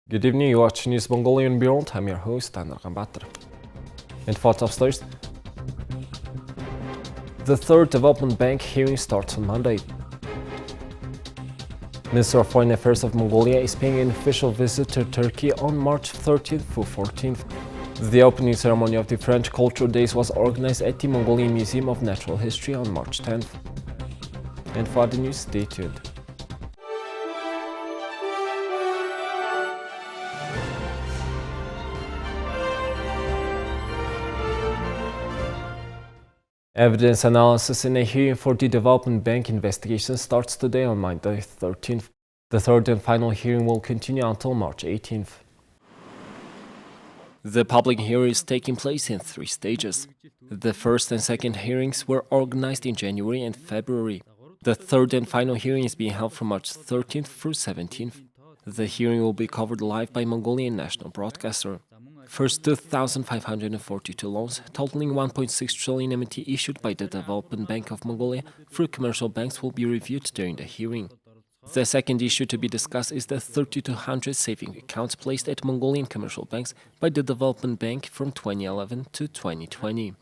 Good evening, you watch News Mongolian World. I'm your host, Anar Gambatar. In thoughts of stars, the third development bank hearing starts on Monday. Minister of Foreign Affairs of Mongolia is paying an official visit to Turkey on March 13th through 14th. The opening ceremony of the French Cultural Days was organized at the Mongolian Museum of Natural History on March 10th. And for the news, stay tuned. Evidence analysis in a hearing for the Development Bank investigation starts today on Monday 13th. The third and final hearing will continue until March 18th. The public hearing is taking place in 3 stages. The first and second hearings were organized in January and February. The third and final hearing is being held from March 13th through 17th. The hearing will be covered live by Mongolian National Broadcaster. First 2,542 loans, totaling 1.6 trillion MT issued by the Development Bank of Mongolia through commercial banks will be reviewed during the hearing. The second issue to be discussed is the 3,200 saving accounts placed at Mongolian commercial banks by the Development Bank from 2011 to 2020.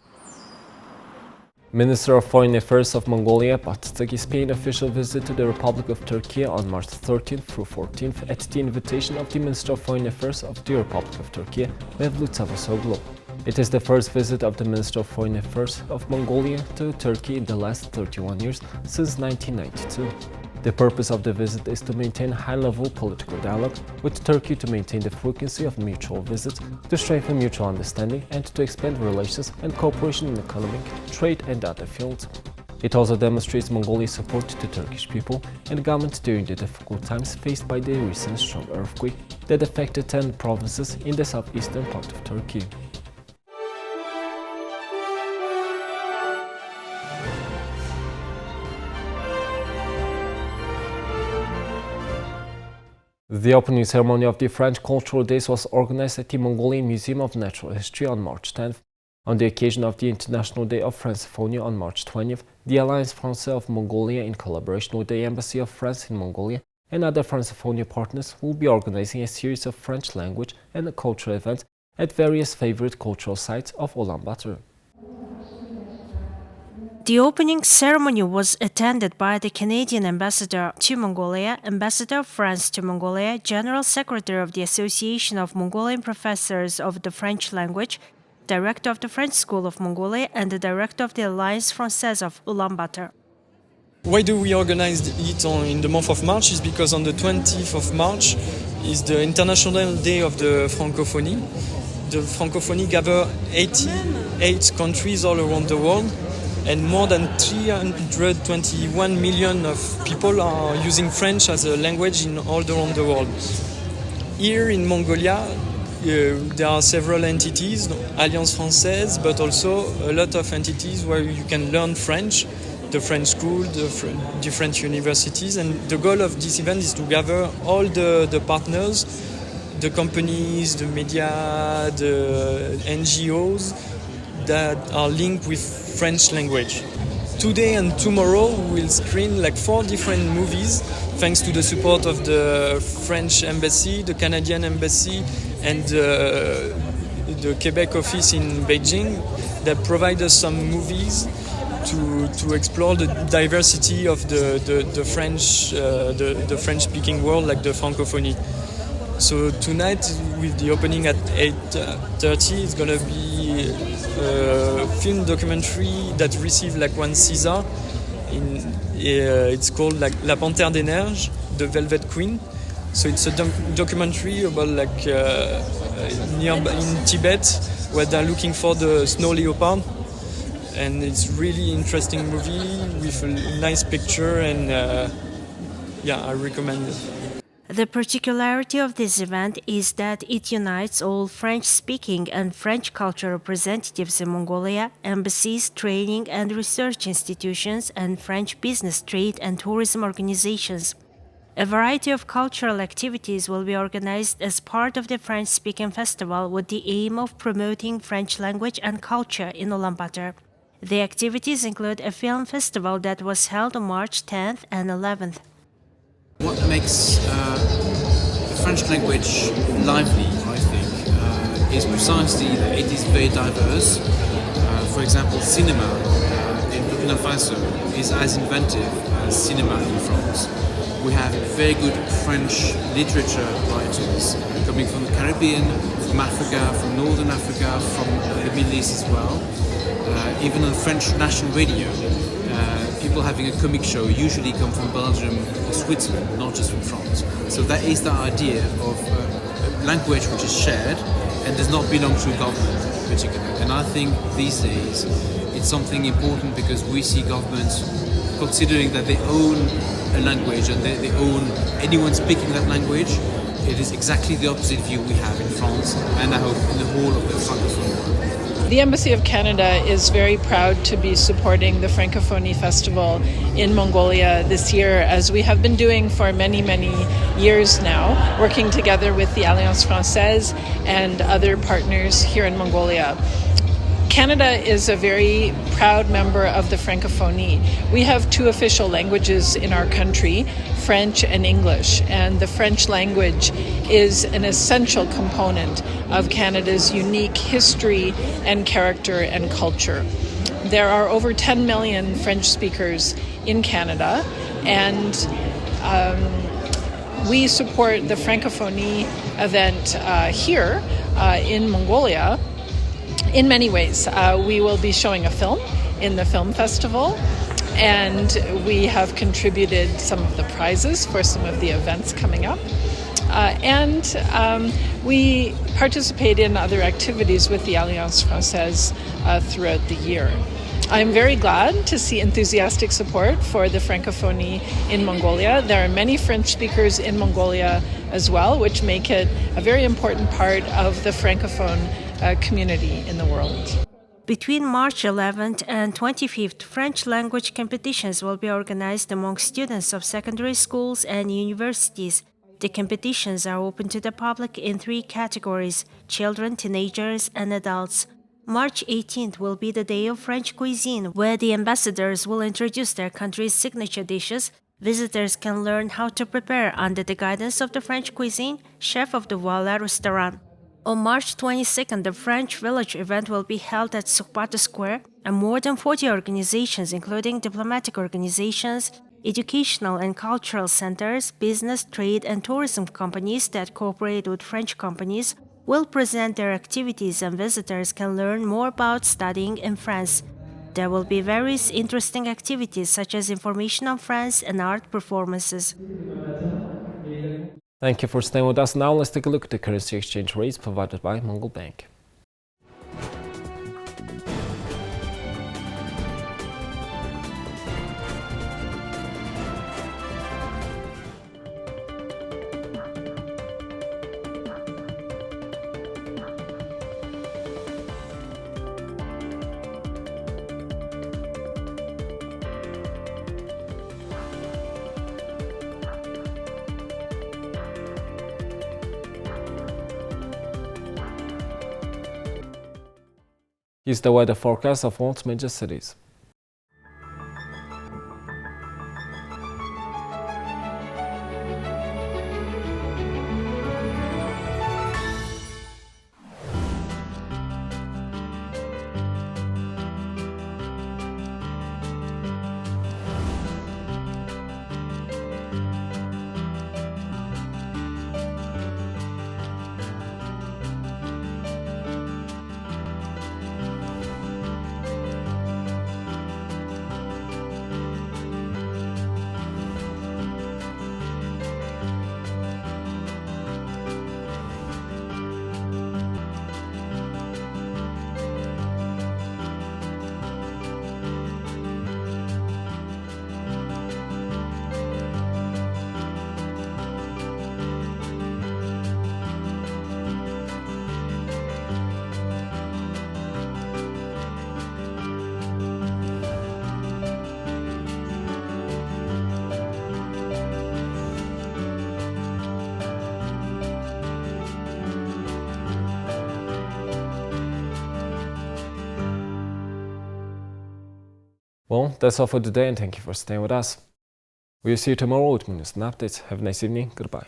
Minister of Foreign Affairs of Mongolia, Batıtık, is paying an official visit to the Republic of Turkey on March 13th through 14th at the invitation of the Minister of Foreign Affairs of the Republic of Turkey, Mevlut Cavusoglu. It is the first visit of the Minister of Foreign Affairs of Mongolia to Turkey in the last 31 years since 1992. The purpose of the visit is to maintain high-level political dialogue with Turkey, to maintain the frequency of mutual visits, to strengthen mutual understanding, and to expand relations and cooperation in economic, trade, and other fields. It also demonstrates Mongolia's support to Turkish people and government during the difficult times faced by the recent strong earthquake that affected 10 provinces in the southeastern part of Turkey. The opening ceremony of the French Cultural Days was organized at the Mongolian Museum of Natural History on March 10th. On the occasion of the International Day of Francophonie on March 20th, the Alliance Française of Mongolia, in collaboration with the Embassy of France in Mongolia and other Francophonie partners, will be organizing a series of French language and cultural events at various favorite cultural sites of Ulaanbaatar. The opening ceremony was attended by the Canadian Ambassador to Mongolia, Ambassador of France to Mongolia, General Secretary of the Association of Mongolian Professors of the French Language, Director of the French School of Mongolia, and the Director of the Alliance Française of Ulaanbaatar. Why do we organize it in the month of March? Is because on the 20th of March is the International Day of the Francophonie. The Francophonie gathers 88 countries all around the world, and more than 321 million of people are using French as a language in all around the world. Here in Mongolia, there are several entities, Alliance Française, but also a lot of entities where you can learn French, the French school, different universities, and the goal of this event is to gather all the partners, the companies, the media, the NGOs that are linked with French language. Today and tomorrow we'll screen like 4 different movies thanks to the support of the French embassy, the Canadian embassy, and the Quebec office in Beijing that provide us some movies to explore the diversity of the French-speaking world, like the Francophonie. So tonight, with the opening at 8:30, it's gonna be a film documentary that received like 1 Caesar. It's called like La Panthère des Neiges, the Velvet Queen. So it's a documentary about like nearby in Tibet, where they're looking for the snow leopard, and it's really interesting movie with a nice picture, and I recommend it. The particularity of this event is that it unites all French-speaking and French cultural representatives in Mongolia, embassies, training and research institutions, and French business, trade and tourism organizations. A variety of cultural activities will be organized as part of the French-speaking festival with the aim of promoting French language and culture in Ulaanbaatar. The activities include a film festival that was held on March 10th and 11th. What makes the French language lively, I think, is precisely that it is very diverse. For example, cinema in Burkina Faso is as inventive as cinema in France. We have very good French literature writers coming from the Caribbean, from Africa, from Northern Africa, from the Middle East as well. Even on French national radio, people having a comic show usually come from Belgium or Switzerland, not just from France. So that is the idea of a language which is shared and does not belong to a government in particular. And I think these days it's something important because we see governments considering that they own a language and they own anyone speaking that language. It is exactly the opposite view we have in France and I hope in the whole of the Francophone world. The Embassy of Canada is very proud to be supporting the Francophonie Festival in Mongolia this year, as we have been doing for many, many years now, working together with the Alliance Française and other partners here in Mongolia. Canada is a very proud member of the Francophonie. We have two official languages in our country, French and English, and the French language is an essential component of Canada's unique history and character and culture. There are over 10 million French speakers in Canada, and we support the Francophonie event here in Mongolia in many ways. We will be showing a film in the film festival, and we have contributed some of the prizes for some of the events coming up. And we participate in other activities with the Alliance Française throughout the year. I'm very glad to see enthusiastic support for the Francophonie in Mongolia. There are many French speakers in Mongolia as well, which make it a very important part of the Francophone community in the world. Between March 11th and 25th, French language competitions will be organized among students of secondary schools and universities. The competitions are open to the public in 3 categories: children, teenagers, and adults. March 18th will be the day of French cuisine, where the ambassadors will introduce their country's signature dishes. Visitors can learn how to prepare under the guidance of the French cuisine chef of the Voila restaurant. On March 22nd, the French Village event will be held at Sukhpata Square, and more than 40 organizations, including diplomatic organizations, educational and cultural centers, business, trade, and tourism companies that cooperate with French companies, will present their activities, and visitors can learn more about studying in France. There will be various interesting activities such as information on France and art performances. Thank you for staying with us. Now let's take a look at the currency exchange rates provided by Mongol Bank. Here's the weather forecast of all major cities. Well, that's all for today, and thank you for staying with us. We'll see you tomorrow with more news and updates. Have a nice evening. Goodbye.